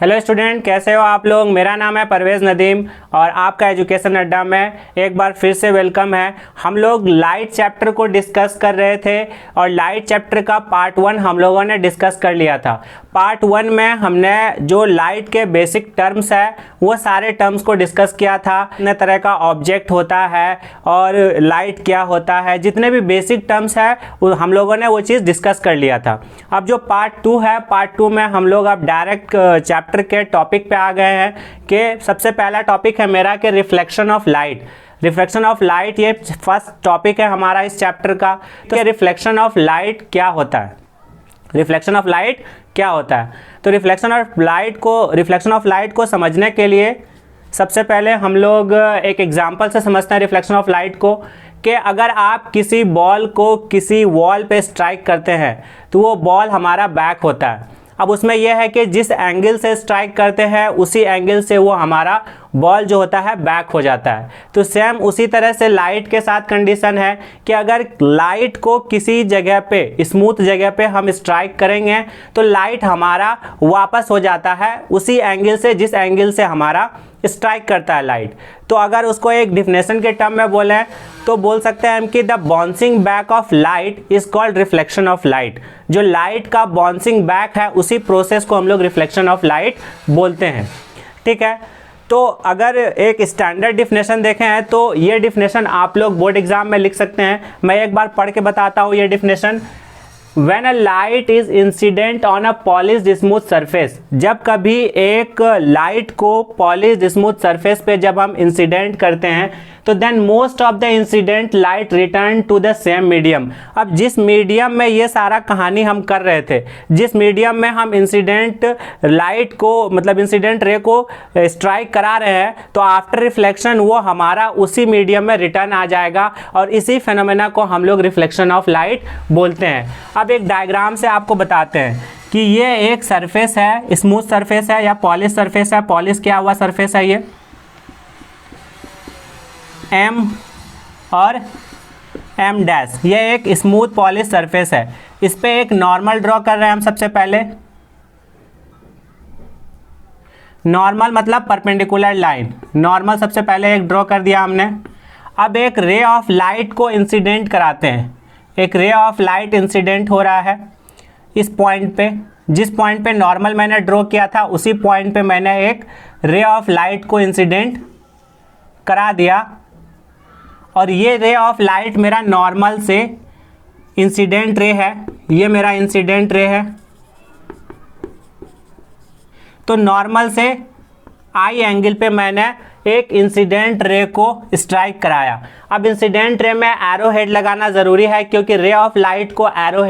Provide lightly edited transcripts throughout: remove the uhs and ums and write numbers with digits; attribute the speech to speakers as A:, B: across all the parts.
A: Hello student, कैसे हो आप लोग। मेरा नाम है परवेज़ नदीम और आपका एजुकेशन अड्डा में एक बार फिर से वेलकम है। हम लोग लाइट चैप्टर को डिस्कस कर रहे थे और लाइट चैप्टर का पार्ट 1 हम लोगों ने डिस्कस कर लिया था। पार्ट 1 में हमने जो लाइट के बेसिक टर्म्स है वो सारे टर्म्स को डिस्कस किया था। कितने तरह का ऑब्जेक्ट होता है और लाइट क्या होता है, जितने भी बेसिक टर्म्स है हम लोगों ने वो चीज़ डिस्कस कर लिया था। अब जो पार्ट 2 है, पार्ट 2 में हम लोग अब डायरेक्ट चैप्टर के टॉपिक पे आ गए हैं कि सबसे पहला टॉपिक है मेरा कि reflection of light. Reflection of light ये फर्स्ट टॉपिक है हमारा इस चैप्टर का। तो रिफ्लेक्शन ऑफ लाइट क्या होता है, रिफ्लेक्शन ऑफ लाइट क्या होता है। तो रिफ्लेक्शन ऑफ लाइट को समझने के लिए सबसे पहले हम लोग एक एग्जांपल से समझते हैं रिफ्लेक्शन ऑफ लाइट को, कि अगर आप किसी बॉल को किसी वॉल पे स्ट्राइक करते हैं तो वो बॉल हमारा बैक होता है। अब उसमें यह है कि जिस एंगल से स्ट्राइक करते हैं उसी एंगल से वो हमारा बॉल जो होता है बैक हो जाता है। तो सेम उसी तरह से लाइट के साथ कंडीशन है कि अगर लाइट को किसी जगह पे, स्मूथ जगह पे हम स्ट्राइक करेंगे तो लाइट हमारा वापस हो जाता है उसी एंगल से जिस एंगल से हमारा स्ट्राइक करता है लाइट। तो अगर उसको एक डिफिनेशन के टर्म में बोले तो बोल सकते हैं हम कि the bouncing back of light is called reflection of light. जो लाइट का बाउंसिंग बैक है उसी प्रोसेस को हम लोग रिफ्लेक्शन ऑफ लाइट बोलते हैं। ठीक है, तो अगर एक स्टैंडर्ड डिफिनेशन देखें हैं तो ये डिफिनेशन आप लोग बोर्ड एग्जाम में लिख सकते हैं। मैं एक बार पढ़ के बताता हूँ ये definition. When a light is incident on a polished smooth surface, जब कभी एक लाइट को पॉलिश्ड स्मूथ सरफेस पे जब हम इंसिडेंट करते हैं तो then most of the incident light return to the same medium. अब जिस मीडियम में ये सारा कहानी हम कर रहे थे, जिस मीडियम में हम इंसिडेंट लाइट को मतलब इंसिडेंट रे को स्ट्राइक करा रहे हैं, तो आफ्टर रिफ्लेक्शन वो हमारा उसी मीडियम में रिटर्न आ जाएगा और इसी फेनोमेना को हम लोग रिफ्लेक्शन ऑफ लाइट बोलते हैं। अब एक डायग्राम से आपको बताते हैं कि ये एक सरफेस है, स्मूथ सरफेस है या पॉलिश सरफेस है। पॉलिश किया हुआ सरफेस है ये M और M डैश, ये एक स्मूथ पॉलिश सरफेस है। इस पे एक नॉर्मल ड्रॉ कर रहे हैं हम। सबसे पहले नॉर्मल मतलब परपेंडिकुलर लाइन, नॉर्मल सबसे पहले एक ड्रॉ कर दिया हमने। अब एक रे ऑफ लाइट को इंसिडेंट कराते हैं। एक रे ऑफ लाइट इंसिडेंट हो रहा है इस पॉइंट पे। जिस पॉइंट पे नॉर्मल मैंने ड्रॉ किया था उसी पॉइंट पे मैंने एक रे ऑफ लाइट को इंसिडेंट करा दिया और ये रे ऑफ लाइट मेरा नॉर्मल से इंसिडेंट रे है। ये मेरा इंसिडेंट रे है। तो नॉर्मल से आई एंगल पे मैंने एक इंसिडेंट रे को स्ट्राइक कराया। अब इंसिडेंट रे में एरो हेड लगाना ज़रूरी है क्योंकि रे ऑफ लाइट को एरो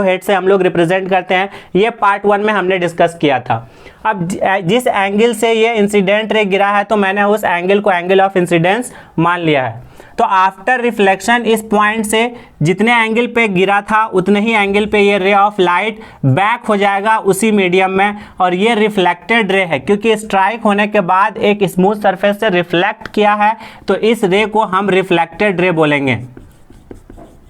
A: हेड से हम लोग रिप्रेजेंट करते हैं। ये पार्ट 1 में हमने डिस्कस किया था। अब जिस एंगल से ये इंसिडेंट रे गिरा है तो मैंने उस एंगल को एंगल ऑफ इंसिडेंस मान लिया है। तो आफ्टर रिफ्लेक्शन इस पॉइंट से जितने एंगल पे गिरा था उतने ही एंगल पे ये रे ऑफ लाइट बैक हो जाएगा उसी मीडियम में और ये रिफ्लेक्टेड रे है क्योंकि स्ट्राइक होने के बाद एक स्मूथ सरफेस से रिफ्लेक्ट किया है। तो इस रे को हम रिफ्लेक्टेड रे बोलेंगे,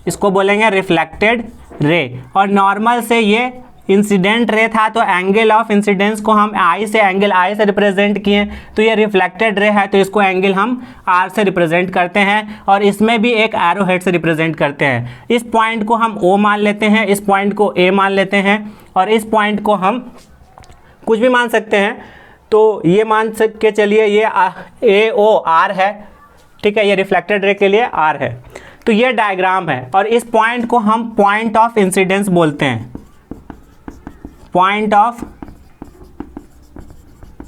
A: इसको बोलेंगे रिफ्लेक्टेड रे। और नॉर्मल से ये इंसिडेंट रे था तो एंगल ऑफ इंसिडेंस को हम एंगल आई से रिप्रेजेंट किए। तो ये रिफ्लेक्टेड रे है तो इसको एंगल हम आर से रिप्रेजेंट करते हैं और इसमें भी एक एरो हेड से रिप्रेजेंट करते हैं। इस पॉइंट को हम ओ मान लेते हैं, इस पॉइंट को ए मान लेते हैं और इस पॉइंट को हम कुछ भी मान सकते हैं। तो ये मान के चलिए ये ए ओ आर है। ठीक है, ये रिफ्लेक्टेड रे के लिए आर है। तो ये डायग्राम है और इस पॉइंट को हम पॉइंट ऑफ इंसिडेंस बोलते हैं। पॉइंट ऑफ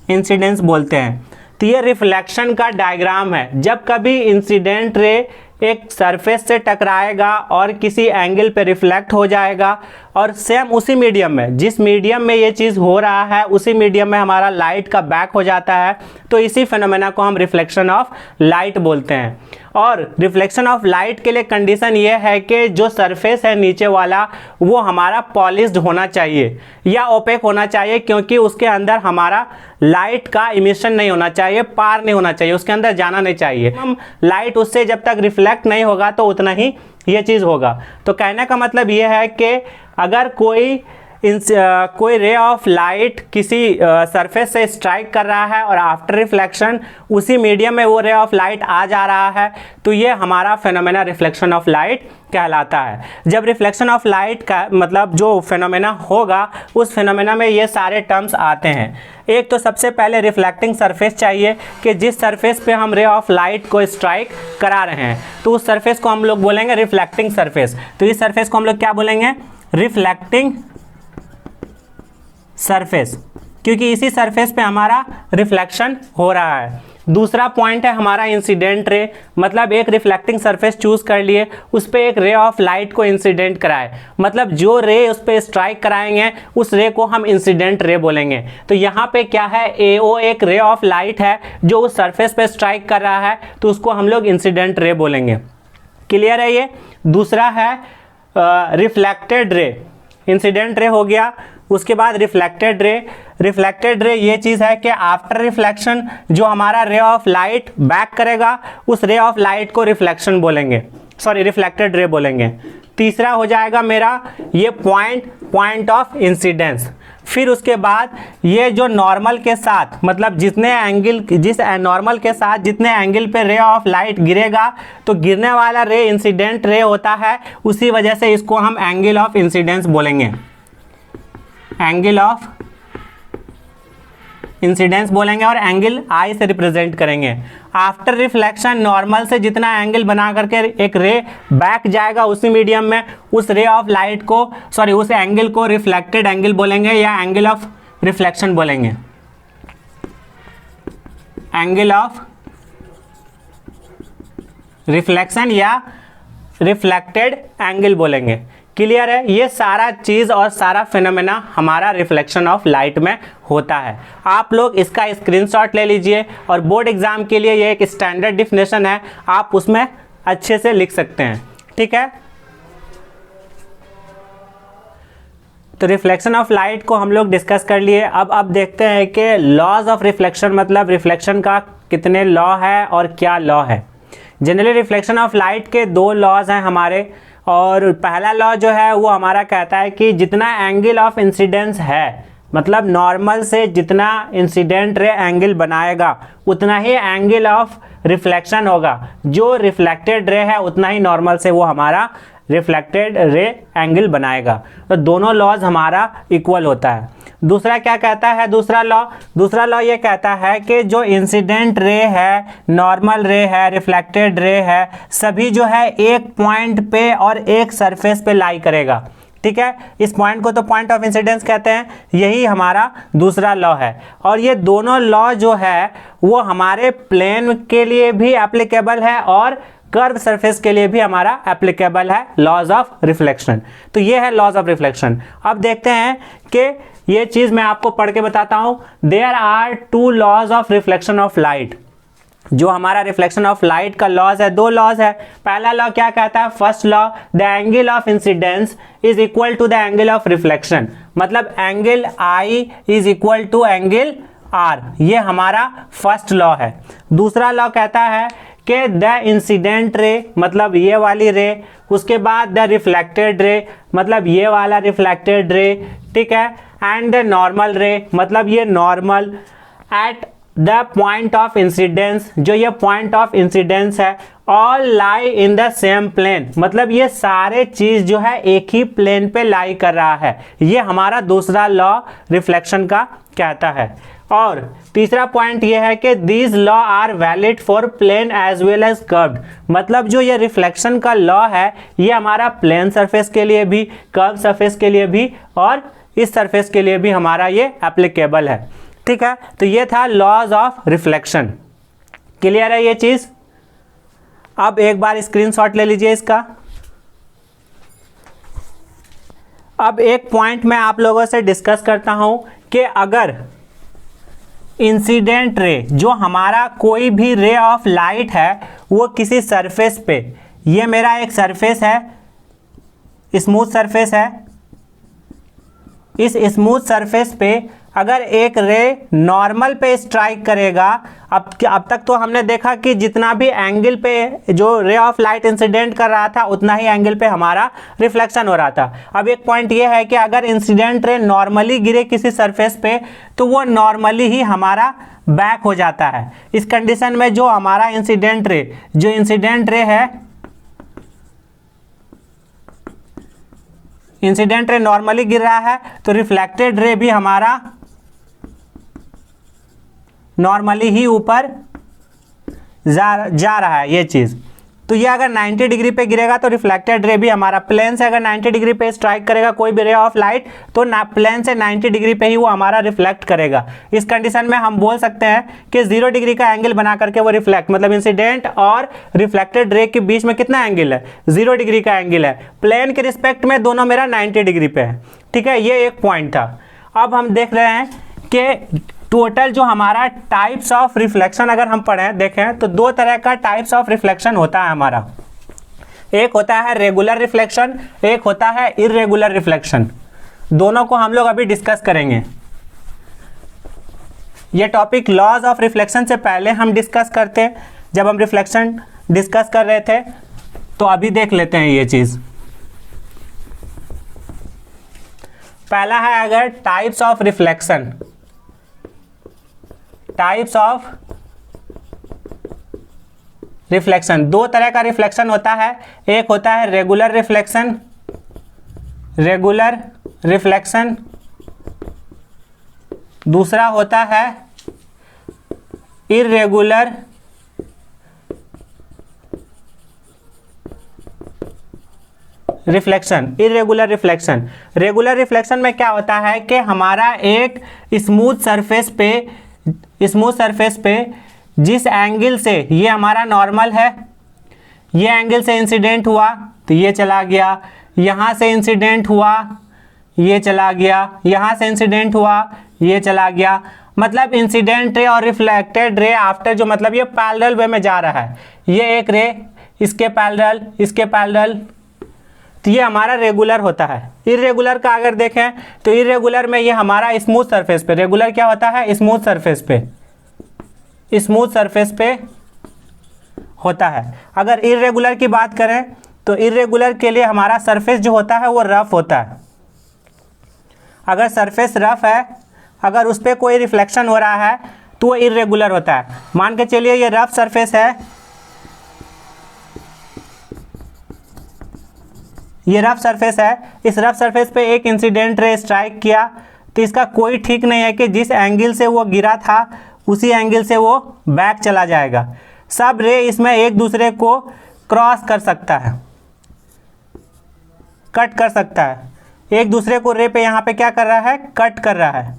A: इंसिडेंस बोलते हैं। तो ये रिफ्लेक्शन का डायग्राम है। जब कभी इंसिडेंट रे एक सरफेस से टकराएगा और किसी एंगल पे रिफ्लेक्ट हो जाएगा और सेम उसी मीडियम में, जिस मीडियम में ये चीज़ हो रहा है उसी मीडियम में हमारा लाइट का बैक हो जाता है। तो इसी फेनोमेना को हम रिफ्लेक्शन ऑफ लाइट बोलते हैं। और रिफ्लेक्शन ऑफ लाइट के लिए कंडीशन ये है कि जो सरफेस है नीचे वाला वो हमारा पॉलिश्ड होना चाहिए या ओपेक होना चाहिए, क्योंकि उसके अंदर हमारा लाइट का इमिशन नहीं होना चाहिए, पार नहीं होना चाहिए, उसके अंदर जाना नहीं चाहिए। हम लाइट उससे जब तक रिफ्लेक्ट नहीं होगा तो उतना ही ये चीज़ होगा। तो कहने का मतलब ये है कि अगर कोई कोई रे ऑफ लाइट किसी सरफेस से स्ट्राइक कर रहा है और आफ्टर रिफ्लेक्शन उसी मीडियम में वो रे ऑफ लाइट आ जा रहा है, तो ये हमारा फेनोमेना रिफ्लेक्शन ऑफ लाइट कहलाता है। जब रिफ्लेक्शन ऑफ लाइट का मतलब जो फेनोमेना होगा उस फेनोमेना में ये सारे टर्म्स आते हैं। एक तो सबसे पहले रिफ्लेक्टिंग सरफेस चाहिए कि जिस सरफेस पे हम रे ऑफ लाइट को स्ट्राइक करा रहे हैं, तो उस सरफेस को हम लोग बोलेंगे रिफ्लेक्टिंग सरफेस। तो इस सरफेस को हम लोग क्या बोलेंगे? रिफ्लेक्टिंग सरफेस, क्योंकि इसी सरफेस पे हमारा रिफ्लेक्शन हो रहा है। दूसरा पॉइंट है हमारा इंसिडेंट रे, मतलब एक रिफ्लेक्टिंग सरफेस चूज कर लिए, उस पर एक रे ऑफ लाइट को इंसिडेंट कराए, मतलब जो रे उस पर स्ट्राइक कराएंगे उस रे को हम इंसिडेंट रे बोलेंगे। तो यहाँ पे क्या है, एओ एक रे ऑफ लाइट है जो उस सरफेस पे स्ट्राइक कर रहा है, तो उसको हम लोग इंसिडेंट रे बोलेंगे। क्लियर है ये? दूसरा है रिफ्लेक्टेड रे। इंसिडेंट रे हो गया, उसके बाद रिफ्लेक्टेड रे। रिफ्लेक्टेड रे ये चीज़ है कि आफ्टर रिफ्लेक्शन जो हमारा रे ऑफ लाइट बैक करेगा उस रे ऑफ लाइट को रिफ्लेक्शन बोलेंगे, सॉरी रिफ्लेक्टेड रे बोलेंगे। तीसरा हो जाएगा मेरा ये पॉइंट ऑफ इंसिडेंस। फिर उसके बाद ये जो नॉर्मल के साथ मतलब जिस नॉर्मल के साथ जितने एंगल पे रे ऑफ लाइट गिरेगा तो गिरने वाला रे इंसिडेंट रे होता है, उसी वजह से इसको हम एंगल ऑफ इंसिडेंस बोलेंगे, एंगल ऑफ इंसिडेंस बोलेंगे और एंगल आई से रिप्रेजेंट करेंगे। आफ्टर रिफ्लेक्शन नॉर्मल से जितना एंगल बना करके एक रे बैक जाएगा उसी मीडियम में, उस रे ऑफ लाइट को उस एंगल को रिफ्लेक्टेड एंगल बोलेंगे या एंगल ऑफ रिफ्लेक्शन बोलेंगे, एंगल ऑफ रिफ्लेक्शन या रिफ्लेक्टेड एंगल बोलेंगे। क्लियर है? ये सारा चीज़ और सारा फिनोमेना हमारा रिफ्लेक्शन ऑफ लाइट में होता है। आप लोग इसका स्क्रीनशॉट ले लीजिए और बोर्ड एग्जाम के लिए ये एक स्टैंडर्ड डिफिनेशन है, आप उसमें अच्छे से लिख सकते हैं। ठीक है, तो रिफ्लेक्शन ऑफ लाइट को हम लोग डिस्कस कर लिए। अब देखते हैं कि लॉज ऑफ रिफ्लेक्शन मतलब रिफ्लेक्शन का कितने लॉ है और क्या लॉ है। जनरली रिफ्लेक्शन ऑफ लाइट के दो लॉज हैं हमारे, और पहला लॉ जो है वो हमारा कहता है कि जितना एंगल ऑफ इंसिडेंस है, मतलब नॉर्मल से जितना इंसिडेंट रे एंगल बनाएगा उतना ही एंगल ऑफ रिफ्लेक्शन होगा। जो रिफ्लेक्टेड रे है उतना ही नॉर्मल से वो हमारा रिफ्लेक्टेड रे एंगल बनाएगा। तो दोनों लॉज हमारा इक्वल होता है। दूसरा क्या कहता है दूसरा लॉ ये कहता है कि जो इंसिडेंट रे है, नॉर्मल रे है, रिफ्लेक्टेड रे है, सभी जो है एक पॉइंट पे और एक सरफेस पे लाई करेगा। ठीक है, इस पॉइंट को तो पॉइंट ऑफ इंसिडेंस कहते हैं, यही हमारा दूसरा लॉ है। और ये दोनों लॉ जो है वो हमारे प्लेन के लिए भी एप्लीकेबल है और कर्व सरफेस के लिए भी हमारा एप्लीकेबल है, लॉज ऑफ रिफ्लेक्शन। तो ये है लॉज ऑफ रिफ्लेक्शन। अब देखते हैं कि ये चीज मैं आपको पढ़ के बताता हूं। There are two laws of reflection of light. जो हमारा रिफ्लेक्शन ऑफ लाइट का लॉज है, दो लॉज है। पहला लॉ क्या कहता है? First law, the angle of incidence is equal to the angle of reflection, मतलब angle I is equal to angle R. ये हमारा फर्स्ट लॉ है। दूसरा लॉ कहता है कि द इंसिडेंट रे मतलब ये वाली रे, उसके बाद द रिफ्लेक्टेड रे मतलब ये वाला रिफ्लेक्टेड रे, ठीक है, एंड द नॉर्मल रे मतलब ये normal at the point of incidence, जो ये पॉइंट ऑफ इंसिडेंस है, all lie in the same plane, मतलब ये सारे चीज जो है एक ही प्लेन पे लाई कर रहा है। ये हमारा दूसरा लॉ रिफ्लेक्शन का कहता है। और तीसरा पॉइंट ये है कि these law are valid for plane as well as curved, मतलब जो ये रिफ्लेक्शन का लॉ है ये हमारा प्लेन सरफेस के लिए भी, कर्व सरफेस के लिए भी और इस सरफेस के लिए भी हमारा ये एप्लीकेबल है। ठीक है, तो ये था लॉज ऑफ रिफ्लेक्शन। क्लियर है ये चीज? अब एक बार स्क्रीनशॉट ले लीजिए इसका। अब एक पॉइंट मैं आप लोगों से डिस्कस करता हूं कि अगर इंसिडेंट रे, जो हमारा कोई भी रे ऑफ लाइट है, वो किसी सरफेस पे, ये मेरा एक सरफेस है, स्मूथ सरफेस है, इस स्मूथ सरफेस पे अगर एक रे नॉर्मल पे स्ट्राइक करेगा, अब तक तो हमने देखा कि जितना भी एंगल पे जो रे ऑफ लाइट इंसिडेंट कर रहा था उतना ही एंगल पे हमारा रिफ्लेक्शन हो रहा था। अब एक पॉइंट ये है कि अगर इंसिडेंट रे नॉर्मली गिरे किसी सरफेस पे तो वो नॉर्मली ही हमारा बैक हो जाता है। इस कंडीशन में जो हमारा इंसिडेंट रे है, इंसिडेंट रे नॉर्मली गिर रहा है तो रिफ्लेक्टेड रे भी हमारा नॉर्मली ही ऊपर जा रहा है ये चीज़। तो ये अगर 90 डिग्री पे गिरेगा तो रिफ्लेक्टेड रे भी हमारा प्लेन से अगर 90 डिग्री पे स्ट्राइक करेगा कोई भी रे ऑफ लाइट तो प्लेन से 90 डिग्री पे ही वो हमारा रिफ्लेक्ट करेगा। इस कंडीशन में हम बोल सकते हैं कि 0 डिग्री का एंगल बना करके वो रिफ्लेक्ट, मतलब इंसिडेंट और रिफ्लेक्टेड रे के बीच में कितना एंगल है, 0 डिग्री का एंगल है। प्लेन के रिस्पेक्ट में दोनों मेरा 90 डिग्री पे है। ठीक है, ये एक पॉइंट था। अब हम देख रहे हैं कि टोटल जो हमारा टाइप्स ऑफ रिफ्लेक्शन अगर हम पढ़ें देखें तो दो तरह का टाइप्स ऑफ रिफ्लेक्शन होता है हमारा। एक होता है रेगुलर रिफ्लेक्शन, एक होता है इर्रेगुलर रिफ्लेक्शन। दोनों को हम लोग अभी डिस्कस करेंगे। ये टॉपिक लॉज ऑफ रिफ्लेक्शन से पहले हम डिस्कस करते हैं जब हम रिफ्लेक्शन डिस्कस कर रहे थे, तो अभी देख लेते हैं ये चीज। पहला है अगर types of reflection, types of reflection. दो तरह का रिफ्लेक्शन होता है, एक होता है रेगुलर रिफ्लेक्शन, दूसरा होता है irregular reflection. Irregular reflection, regular reflection में क्या होता है कि हमारा एक स्मूथ सरफेस पे जिस एंगल से ये हमारा नॉर्मल है, ये एंगल से इंसिडेंट हुआ तो ये चला गया, यहाँ से इंसिडेंट हुआ ये चला गया, यहाँ से इंसिडेंट हुआ ये चला गया। मतलब इंसिडेंट रे और रिफ्लेक्टेड रे आफ्टर जो मतलब ये पैरेलल वे में जा रहा है, ये एक रे इसके पैरेलल, तो ये हमारा रेगुलर होता है। इर्रेगुलर का अगर देखें तो इर्रेगुलर में ये हमारा स्मूथ सरफेस पे, रेगुलर क्या होता है स्मूथ सरफेस पे होता है। अगर इर्रेगुलर की बात करें तो इर्रेगुलर के लिए हमारा सरफेस जो होता है वो रफ होता है। अगर सरफेस रफ है, अगर उस पर कोई रिफ्लेक्शन हो रहा है तो वो इर्रेगुलर होता है। मान के चलिए ये रफ सरफेस है, ये रफ सरफेस है, इस रफ सरफेस पे एक इंसिडेंट रे स्ट्राइक किया तो इसका कोई ठीक नहीं है कि जिस एंगल से वो गिरा था उसी एंगल से वो बैक चला जाएगा। सब रे इसमें एक दूसरे को क्रॉस कर सकता है, कट कर सकता है। एक दूसरे को रे पे यहाँ पे क्या कर रहा है, कट कर रहा है,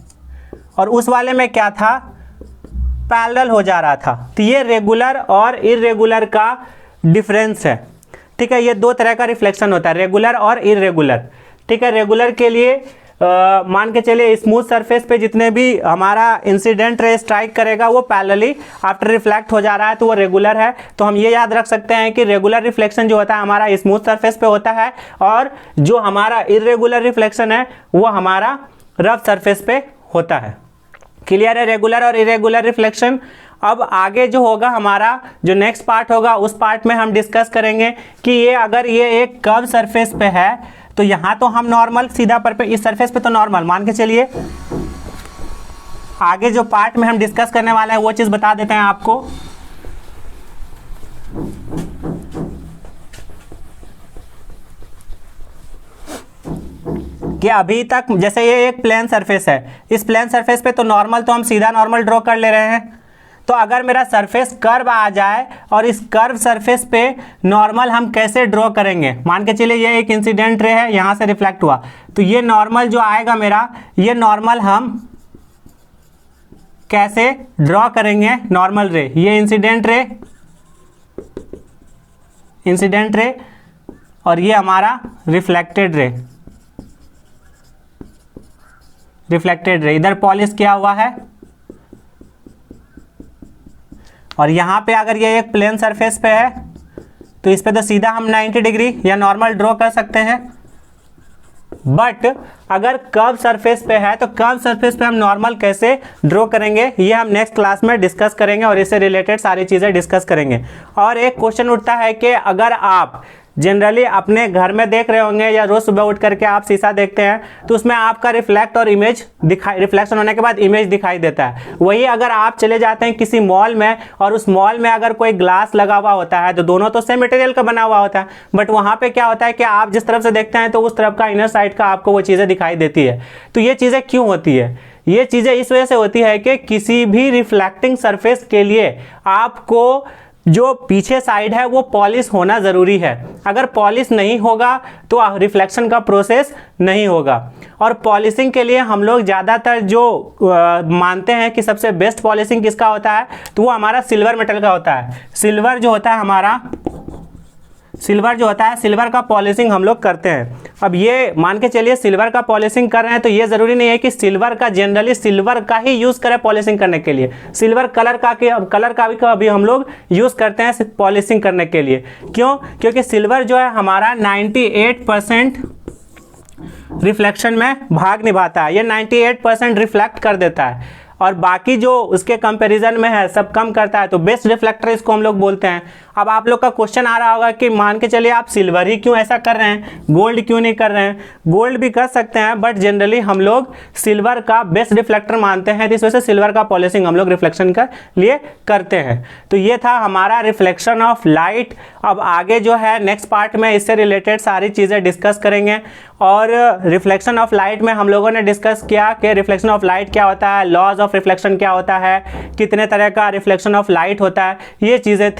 A: और उस वाले में क्या था पैरेलल हो जा रहा था। तो ये रेगुलर और इर्रेगुलर का डिफरेंस है। ठीक है, ये दो तरह का रिफ्लेक्शन होता है, रेगुलर और इर्रेगुलर। ठीक है, रेगुलर के लिए मान के चलिए स्मूथ सरफेस पे जितने भी हमारा इंसिडेंट रे स्ट्राइक करेगा वो पैरेलली आफ्टर रिफ्लेक्ट हो जा रहा है तो वो रेगुलर है। तो हम ये याद रख सकते हैं कि रेगुलर रिफ्लेक्शन जो होता है हमारा स्मूथ सरफेस पे होता है, और जो हमारा इर्रेगुलर रिफ्लेक्शन है वो हमारा रफ सरफेस पे होता है। क्लियर है रेगुलर और इर्रेगुलर रिफ्लेक्शन। अब आगे जो होगा हमारा जो नेक्स्ट पार्ट होगा उस पार्ट में हम डिस्कस करेंगे कि ये अगर ये एक कर्व सरफेस पे है तो यहाँ तो हम नॉर्मल सीधा पर इस सरफेस पे तो नॉर्मल मान के चलिए। आगे जो पार्ट में हम डिस्कस करने वाले हैं वो चीज़ बता देते हैं आपको। कि अभी तक जैसे ये एक प्लेन सरफेस है, इस प्लेन सरफेस पे तो नॉर्मल तो हम सीधा नॉर्मल ड्रॉ कर ले रहे हैं। तो अगर मेरा सरफेस कर्व आ जाए और इस कर्व सरफेस पे नॉर्मल हम कैसे ड्रॉ करेंगे, मान के चलिए ये एक इंसिडेंट रे है, यहाँ से रिफ्लेक्ट हुआ तो ये नॉर्मल जो आएगा मेरा, ये नॉर्मल हम कैसे ड्रॉ करेंगे नॉर्मल रे। ये इंसिडेंट रे और ये हमारा रिफ्लेक्टेड रे इधर पॉलिश किया हुआ है, और यहाँ पे अगर ये एक प्लेन सरफेस पे है तो इस पे तो सीधा हम 90 डिग्री या नॉर्मल ड्रॉ कर सकते हैं। बट अगर कर्व सरफेस पे है तो कर्व सरफेस पे हम नॉर्मल कैसे ड्रॉ करेंगे ये हम नेक्स्ट क्लास में डिस्कस करेंगे और इससे रिलेटेड सारी चीज़ें डिस्कस करेंगे। और एक क्वेश्चन उठता है कि अगर आप जनरली अपने घर में देख रहे होंगे या रोज सुबह उठ करके आप शीशा देखते हैं तो उसमें आपका रिफ्लेक्ट और इमेज रिफ्लेक्शन होने के बाद इमेज दिखाई देता है। वही अगर आप चले जाते हैं किसी मॉल में और उस मॉल में अगर कोई ग्लास लगा हुआ होता है तो दोनों तो सेम मटेरियल का बना हुआ होता है, बट वहाँ पे क्या होता है कि आप जिस तरफ से देखते हैं तो उस तरफ का इनर साइड का आपको वो चीज़ें दिखाई देती है। तो ये चीज़ें क्यों होती है? ये चीज़ें इस वजह से होती है कि किसी भी रिफ्लेक्टिंग सरफेस के लिए आपको जो पीछे साइड है वो पॉलिश होना ज़रूरी है। अगर पॉलिश नहीं होगा तो रिफ्लेक्शन का प्रोसेस नहीं होगा। और पॉलिशिंग के लिए हम लोग ज़्यादातर जो मानते हैं कि सबसे बेस्ट पॉलिशिंग किसका होता है तो वो हमारा सिल्वर मेटल का होता है। सिल्वर जो होता है सिल्वर का पॉलिशिंग हम लोग करते हैं। अब ये मान के चलिए सिल्वर का पॉलिशिंग कर रहे हैं तो ये ज़रूरी नहीं है कि सिल्वर का जनरली सिल्वर का ही यूज़ करें पॉलिशिंग करने के लिए। सिल्वर कलर का भी हम लोग यूज़ करते हैं पॉलिशिंग करने के लिए। क्यों? क्योंकि सिल्वर जो है हमारा 98% रिफ्लेक्शन में भाग निभाता है। ये 98% रिफ्लेक्ट कर देता है और बाकी जो उसके कंपैरिजन में है सब कम करता है, तो बेस्ट रिफ्लेक्टर इसको हम लोग बोलते हैं। अब आप लोग का क्वेश्चन आ रहा होगा कि मान के चलिए आप सिल्वर ही क्यों ऐसा कर रहे हैं, गोल्ड क्यों नहीं कर रहे हैं? गोल्ड भी कर सकते हैं बट जनरली हम लोग सिल्वर का बेस्ट रिफ्लेक्टर मानते हैं, तो इस वजह से सिल्वर का पॉलिशिंग हम लोग रिफ्लेक्शन के लिए करते हैं। तो ये था हमारा रिफ्लेक्शन ऑफ लाइट। अब आगे जो है नेक्स्ट पार्ट में इससे रिलेटेड सारी चीज़ें डिस्कस करेंगे। और रिफ्लेक्शन ऑफ लाइट में हम लोगों ने डिस्कस किया कि रिफ्लेक्शन ऑफ लाइट क्या होता है, लॉज ऑफ रिफ्लेक्शन क्या होता है, कितने तरह का रिफ्लेक्शन ऑफ लाइट होता है, ये चीज़ें थी।